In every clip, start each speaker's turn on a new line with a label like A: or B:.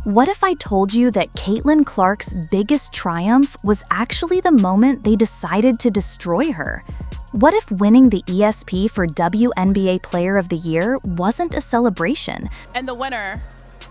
A: What if I told you that Caitlin Clark's biggest triumph was actually the moment they decided to destroy her? What if winning the ESPY for WNBA Player of the Year wasn't a celebration?
B: And the winner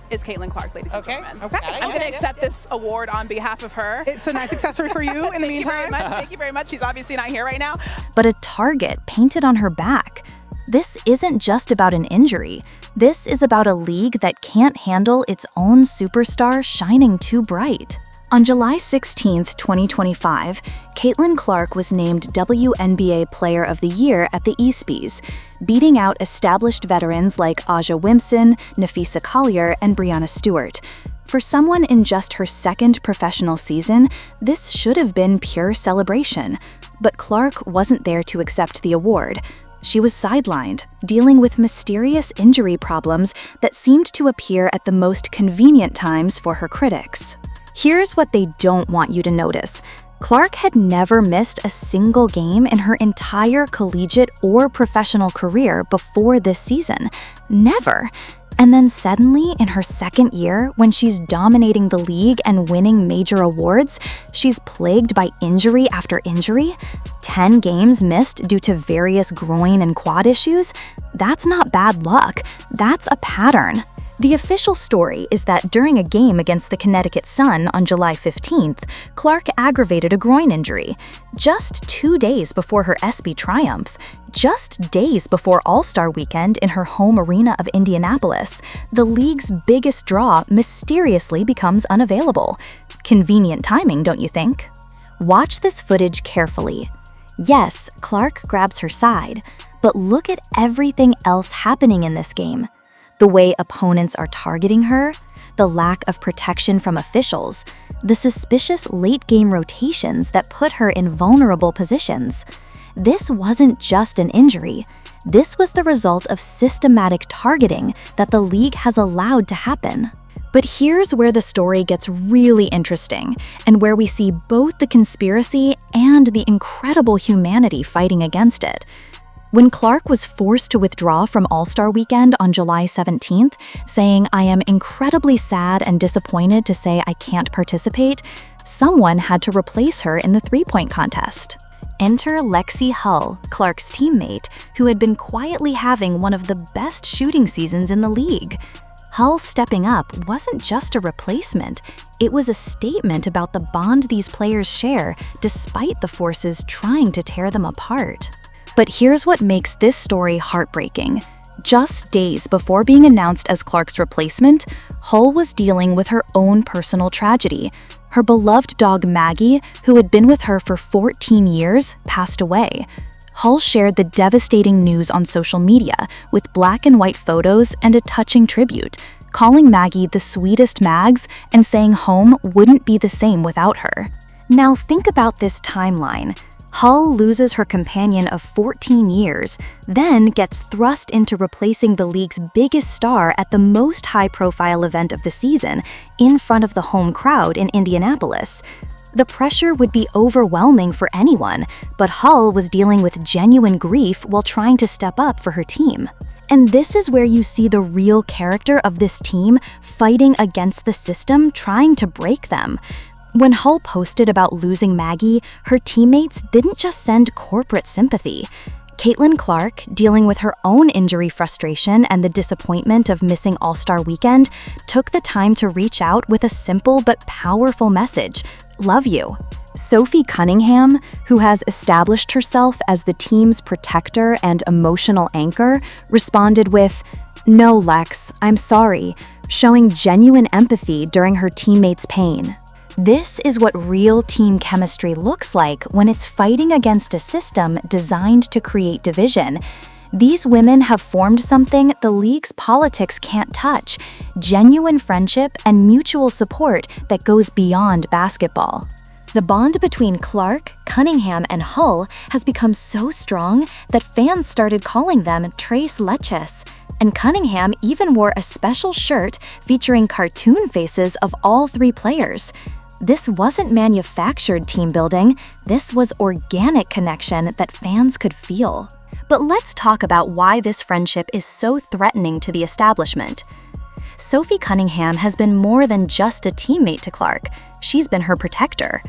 B: is Caitlin Clark, ladies and gentlemen.
C: Okay.
B: I'm going to accept this award on behalf of her.
C: It's a nice accessory for you in the meantime.
B: Thank you very much. She's obviously not here right now.
A: But a target painted on her back. This isn't just about an injury. This is about a league that can't handle its own superstar shining too bright. On July 16, 2025, Caitlin Clark was named WNBA Player of the Year at the ESPYs, beating out established veterans like Aja Wimpson, Nafisa Collier, and Breanna Stewart. For someone in just her second professional season, this should have been pure celebration. But Clark wasn't there to accept the award. She was sidelined, dealing with mysterious injury problems that seemed to appear at the most convenient times for her critics. Here's what they don't want you to notice. Clark had never missed a single game in her entire collegiate or professional career before this season. Never. And then suddenly, in her second year, when she's dominating the league and winning major awards, she's plagued by injury after injury. 10 games missed due to various groin and quad issues? That's not bad luck. That's a pattern. The official story is that during a game against the Connecticut Sun on July 15th, Clark aggravated a groin injury. Just 2 days before her ESPY triumph, just days before All-Star Weekend in her home arena of Indianapolis, the league's biggest draw mysteriously becomes unavailable. Convenient timing, don't you think? Watch this footage carefully. Yes, Clark grabs her side, but look at everything else happening in this game. The way opponents are targeting her, the lack of protection from officials, the suspicious late-game rotations that put her in vulnerable positions. This wasn't just an injury. This was the result of systematic targeting that the league has allowed to happen. But here's where the story gets really interesting, and where we see both the conspiracy and the incredible humanity fighting against it. When Clark was forced to withdraw from All-Star Weekend on July 17th, saying, "I am incredibly sad and disappointed to say I can't participate," someone had to replace her in the three-point contest. Enter Lexi Hull, Clark's teammate, who had been quietly having one of the best shooting seasons in the league. Hull stepping up wasn't just a replacement, it was a statement about the bond these players share despite the forces trying to tear them apart. But here's what makes this story heartbreaking. Just days before being announced as Clark's replacement, Hull was dealing with her own personal tragedy. Her beloved dog Maggie, who had been with her for 14 years, passed away. Hull shared the devastating news on social media with black and white photos and a touching tribute, calling Maggie the sweetest Mags and saying home wouldn't be the same without her. Now think about this timeline. Hull loses her companion of 14 years, then gets thrust into replacing the league's biggest star at the most high-profile event of the season, in front of the home crowd in Indianapolis. The pressure would be overwhelming for anyone, but Hull was dealing with genuine grief while trying to step up for her team. And this is where you see the real character of this team fighting against the system trying to break them. When Hull posted about losing Maggie, her teammates didn't just send corporate sympathy. Caitlin Clark, dealing with her own injury frustration and the disappointment of missing All-Star Weekend, took the time to reach out with a simple but powerful message: "Love you." Sophie Cunningham, who has established herself as the team's protector and emotional anchor, responded with, "No, Lex, I'm sorry," showing genuine empathy during her teammates' pain. This is what real team chemistry looks like when it's fighting against a system designed to create division. These women have formed something the league's politics can't touch: genuine friendship and mutual support that goes beyond basketball. The bond between Clark, Cunningham, and Hull has become so strong that fans started calling them Tres Leches. And Cunningham even wore a special shirt featuring cartoon faces of all three players. This wasn't manufactured team building, this was organic connection that fans could feel. But let's talk about why this friendship is so threatening to the establishment. Sophie Cunningham has been more than just a teammate to Clark. She's been her protector.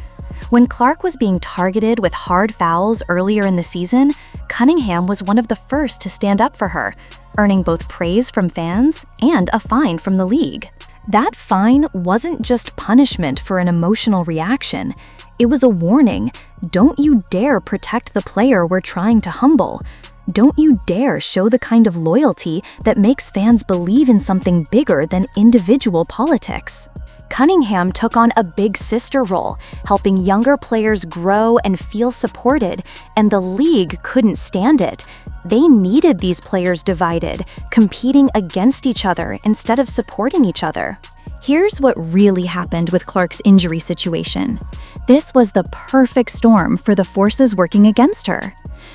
A: When Clark was being targeted with hard fouls earlier in the season, Cunningham was one of the first to stand up for her, earning both praise from fans and a fine from the league. That fine wasn't just punishment for an emotional reaction. It was a warning. Don't you dare protect the player we're trying to humble. Don't you dare show the kind of loyalty that makes fans believe in something bigger than individual politics. Cunningham took on a big sister role, helping younger players grow and feel supported, and the league couldn't stand it. They needed these players divided, competing against each other instead of supporting each other. Here's what really happened with Clark's injury situation. This was the perfect storm for the forces working against her.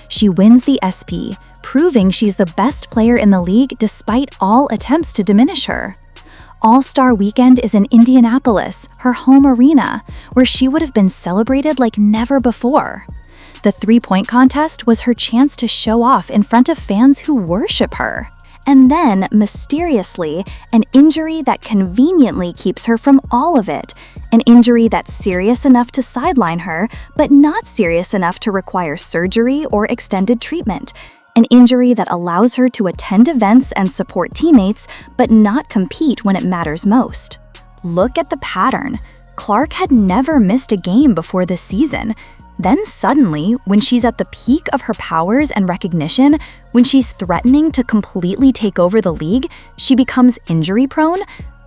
A: She wins the ESPY, proving she's the best player in the league despite all attempts to diminish her. All-Star Weekend is in Indianapolis, her home arena, where she would have been celebrated like never before. The three-point contest was her chance to show off in front of fans who worship her. And then, mysteriously, an injury that conveniently keeps her from all of it. An injury that's serious enough to sideline her, but not serious enough to require surgery or extended treatment. An injury that allows her to attend events and support teammates, but not compete when it matters most. Look at the pattern. Clark had never missed a game before this season. Then suddenly, when she's at the peak of her powers and recognition, when she's threatening to completely take over the league, she becomes injury-prone.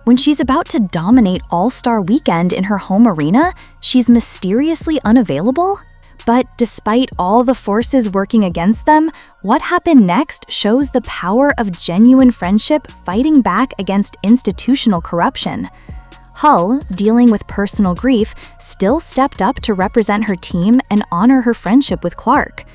A: When she's about to dominate All-Star Weekend in her home arena, she's mysteriously unavailable. But despite all the forces working against them, what happened next shows the power of genuine friendship fighting back against institutional corruption. Hull, dealing with personal grief, still stepped up to represent her team and honor her friendship with Clark.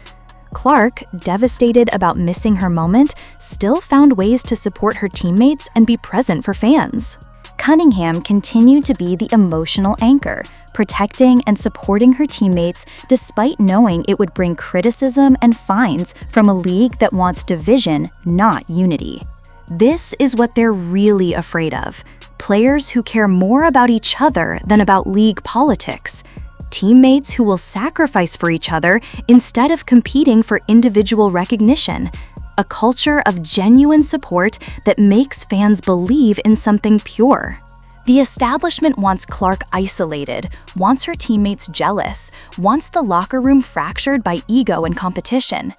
A: Clark, devastated about missing her moment, still found ways to support her teammates and be present for fans. Cunningham continued to be the emotional anchor, protecting and supporting her teammates despite knowing it would bring criticism and fines from a league that wants division, not unity. This is what they're really afraid of. Players who care more about each other than about league politics. Teammates who will sacrifice for each other instead of competing for individual recognition. A culture of genuine support that makes fans believe in something pure. The establishment wants Clark isolated, wants her teammates jealous, wants the locker room fractured by ego and competition.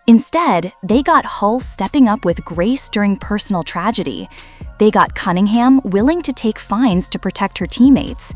A: Instead, they got Hull stepping up with grace during personal tragedy. They got Cunningham willing to take fines to protect her teammates.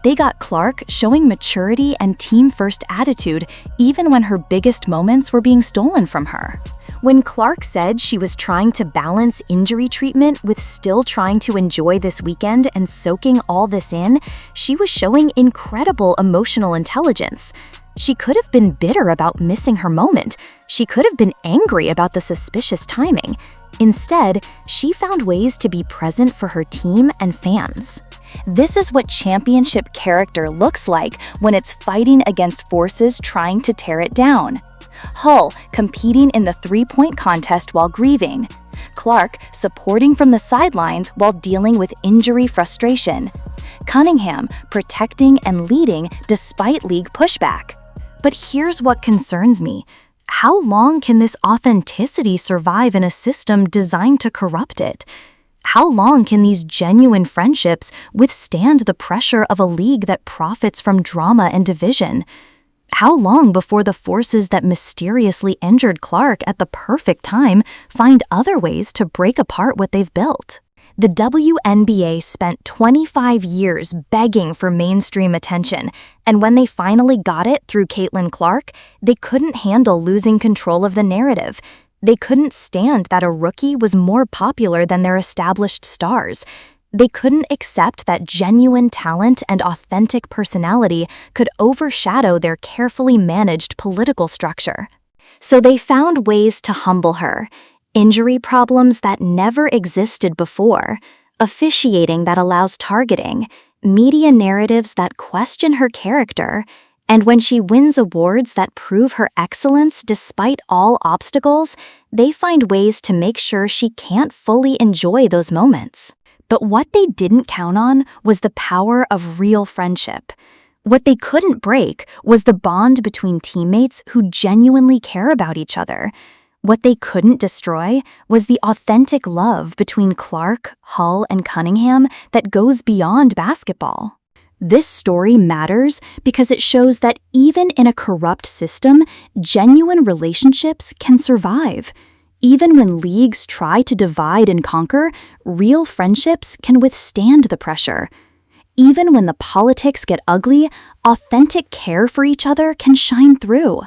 A: They got Clark showing maturity and team-first attitude even when her biggest moments were being stolen from her. When Clark said she was trying to balance injury treatment with still trying to enjoy this weekend and soaking all this in, she was showing incredible emotional intelligence. She could have been bitter about missing her moment. She could have been angry about the suspicious timing. Instead, she found ways to be present for her team and fans. This is what championship character looks like when it's fighting against forces trying to tear it down. Hull competing in the three-point contest while grieving. Clark supporting from the sidelines while dealing with injury frustration. Cunningham protecting and leading despite league pushback. But here's what concerns me. How long can this authenticity survive in a system designed to corrupt it? How long can these genuine friendships withstand the pressure of a league that profits from drama and division? How long before the forces that mysteriously injured Clark at the perfect time find other ways to break apart what they've built? The WNBA spent 25 years begging for mainstream attention, and when they finally got it through Caitlin Clark, they couldn't handle losing control of the narrative. They couldn't stand that a rookie was more popular than their established stars. They couldn't accept that genuine talent and authentic personality could overshadow their carefully managed political structure. So they found ways to humble her. Injury problems that never existed before, officiating that allows targeting, media narratives that question her character, and when she wins awards that prove her excellence despite all obstacles, they find ways to make sure she can't fully enjoy those moments. But what they didn't count on was the power of real friendship. What they couldn't break was the bond between teammates who genuinely care about each other. What they couldn't destroy was the authentic love between Clark, Hull, and Cunningham that goes beyond basketball. This story matters because it shows that even in a corrupt system, genuine relationships can survive. Even when leagues try to divide and conquer, real friendships can withstand the pressure. Even when the politics get ugly, authentic care for each other can shine through.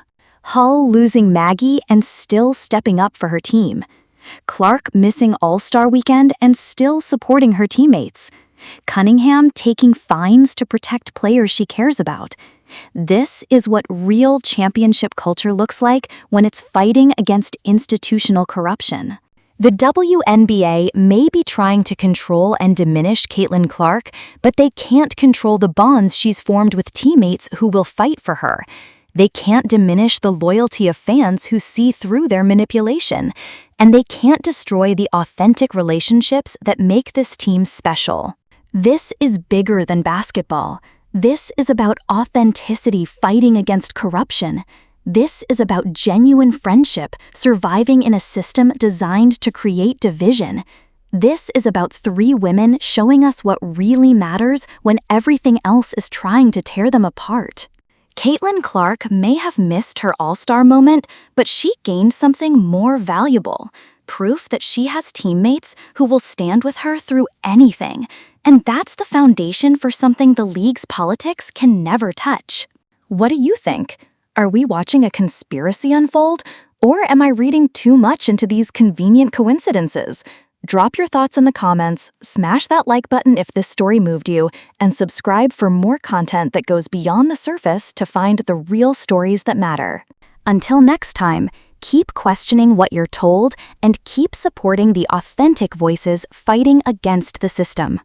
A: Hull losing Maggie and still stepping up for her team. Clark missing All-Star Weekend and still supporting her teammates. Cunningham taking fines to protect players she cares about. This is what real championship culture looks like when it's fighting against institutional corruption. The WNBA may be trying to control and diminish Caitlin Clark, but they can't control the bonds she's formed with teammates who will fight for her. They can't diminish the loyalty of fans who see through their manipulation. And they can't destroy the authentic relationships that make this team special. This is bigger than basketball. This is about authenticity fighting against corruption. This is about genuine friendship surviving in a system designed to create division. This is about three women showing us what really matters when everything else is trying to tear them apart. Caitlin Clark may have missed her all-star moment, but she gained something more valuable. Proof that she has teammates who will stand with her through anything. And that's the foundation for something the league's politics can never touch. What do you think? Are we watching a conspiracy unfold? Or am I reading too much into these convenient coincidences? Drop your thoughts in the comments, smash that like button if this story moved you, and subscribe for more content that goes beyond the surface to find the real stories that matter. Until next time, keep questioning what you're told and keep supporting the authentic voices fighting against the system.